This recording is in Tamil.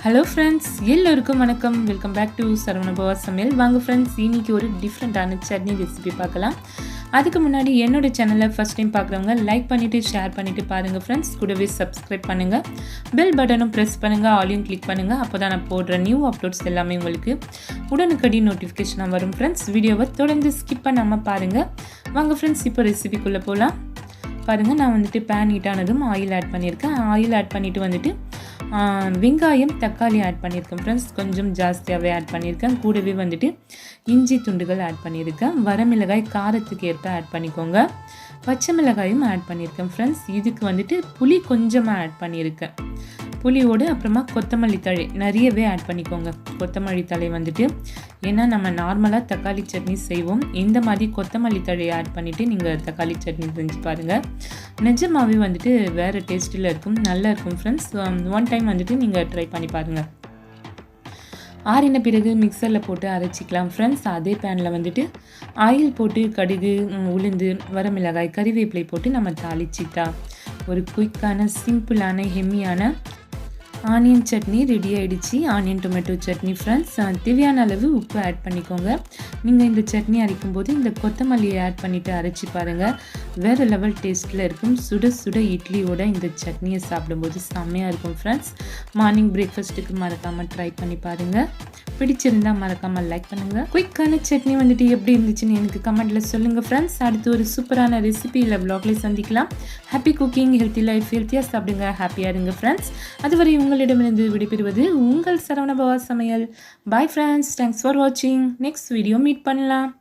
ஹலோ ஃப்ரெண்ட்ஸ், எல்லோருக்கும் வணக்கம். வெல்கம் பேக் டு சரவணபவா சமையல். வாங்க ஃப்ரெண்ட்ஸ், இன்றைக்கி ஒரு டிஃப்ரெண்ட்டான சட்னி ரெசிபி பார்க்கலாம். அதுக்கு முன்னாடி என்னோட சேனலை ஃபஸ்ட் டைம் பார்க்குறவங்க லைக் பண்ணிவிட்டு ஷேர் பண்ணிவிட்டு பாருங்கள் ஃப்ரெண்ட்ஸ். கூடவே சப்ஸ்கிரைப் பண்ணுங்கள், பெல் பட்டனும் ப்ரெஸ் பண்ணுங்கள், ஆலையும் கிளிக் பண்ணுங்கள். அப்போ தான் நான் போடுற நியூ அப்லோட்ஸ் எல்லாமே உங்களுக்கு உடனுக்கடி நோட்டிஃபிகேஷனாக வரும் ஃப்ரெண்ட்ஸ். வீடியோவை தொடர்ந்து ஸ்கிப் பண்ணாமல் பாருங்கள். வாங்க ஃப்ரெண்ட்ஸ், இப்போ ரெசிபிக்குள்ளே போகலாம். பாருங்கள், நான் வந்துட்டு பேன் ஹீட் ஆனதும் ஆயில் ஆட் பண்ணியிருக்கேன். ஆயில் ஆட் பண்ணிவிட்டு வந்துட்டு வெங்காயம் தக்காளி ஆட் பண்ணியிருக்கேன் ஃப்ரெண்ட்ஸ். கொஞ்சம் ஜாஸ்தியாகவே ஆட் பண்ணியிருக்கேன். கூடவே வந்துட்டு இஞ்சி துண்டுகள் ஆட் பண்ணியிருக்கேன். வரமிளகாய் காரத்துக்கு ஏற்ப ஆட் பண்ணிக்கோங்க. பச்சை மிளகாயும் ஆட் பண்ணியிருக்கேன் ஃப்ரெண்ட்ஸ். இதுக்கு வந்துட்டு புளி கொஞ்சமாக ஆட் பண்ணியிருக்கேன். புளியோடு அப்புறமா கொத்தமல்லி தழை நிறையவே ஆட் பண்ணிக்கோங்க. கொத்தமல்லி தழை வந்துட்டு ஏன்னா நம்ம நார்மலாக தக்காளி சட்னி செய்வோம். இந்த மாதிரி கொத்தமல்லி தழையை ஆட் பண்ணிவிட்டு நீங்கள் தக்காளி சட்னி செஞ்சு பாருங்கள். நிஜமாகவே வந்துட்டு வேறு டேஸ்ட்டில் இருக்கும், நல்லா இருக்கும் ஃப்ரெண்ட்ஸ். ஒன் டைம் வந்துட்டு நீங்கள் ட்ரை பண்ணி பாருங்கள். ஆறின பிறகு மிக்சரில் போட்டு அரைச்சிக்கலாம் ஃப்ரெண்ட்ஸ். அதே பேனில் வந்துட்டு ஆயில் போட்டு கடுகு, உளுந்து, வரமிளகாய், கறிவேப்பிலை போட்டு நம்ம தாளிச்சிட்டா ஒரு குயிக்கான சிம்பிளான ஹெம்மியான ஆனியன் சட்னி ரெடி ஆகிடுச்சு. Onion tomato chutney friends. தேவையான அளவு உப்பு ஆட் பண்ணிக்கோங்க. நீங்கள் இந்த சட்னி அரைக்கும்போது இந்த கொத்தமல்லியை ஆட் பண்ணிவிட்டு அரைச்சி பாருங்கள், வேறு லெவல் டேஸ்ட்டில் இருக்கும். சுட சுட இட்லியோட இந்த சட்னியை சாப்பிடும்போது செம்மையாக இருக்கும் ஃப்ரெண்ட்ஸ். மார்னிங் பிரேக்ஃபாஸ்ட்டுக்கு மறக்காமல் ட்ரை பண்ணி பாருங்கள். பிடிச்சிருந்தால் மறக்காமல் லைக் பண்ணுங்கள். குயிக்கான சட்னி வந்துட்டு எப்படி இருந்துச்சுன்னு எனக்கு கமெண்ட்டில் சொல்லுங்கள் ஃப்ரெண்ட்ஸ். அடுத்து ஒரு சூப்பரான ரெசிபி இல்லை வ்ளாக்லேயே சந்திக்கலாம். ஹாப்பி குக்கிங், ஹெல்த்தி லைஃப், ஹெல்த்தியாக சாப்பிடுங்க, ஹாப்பியாக இருங்க ஃப்ரெண்ட்ஸ். அதுவரை உங்களிடமிருந்து விடைபெறுவது உங்கள் சரவணபவா சமையல். பாய் ஃப்ரெண்ட்ஸ், தேங்க்ஸ் ஃபார் வாட்சிங். நெக்ஸ்ட் வீடியோ மீட் பண்ணலாம்.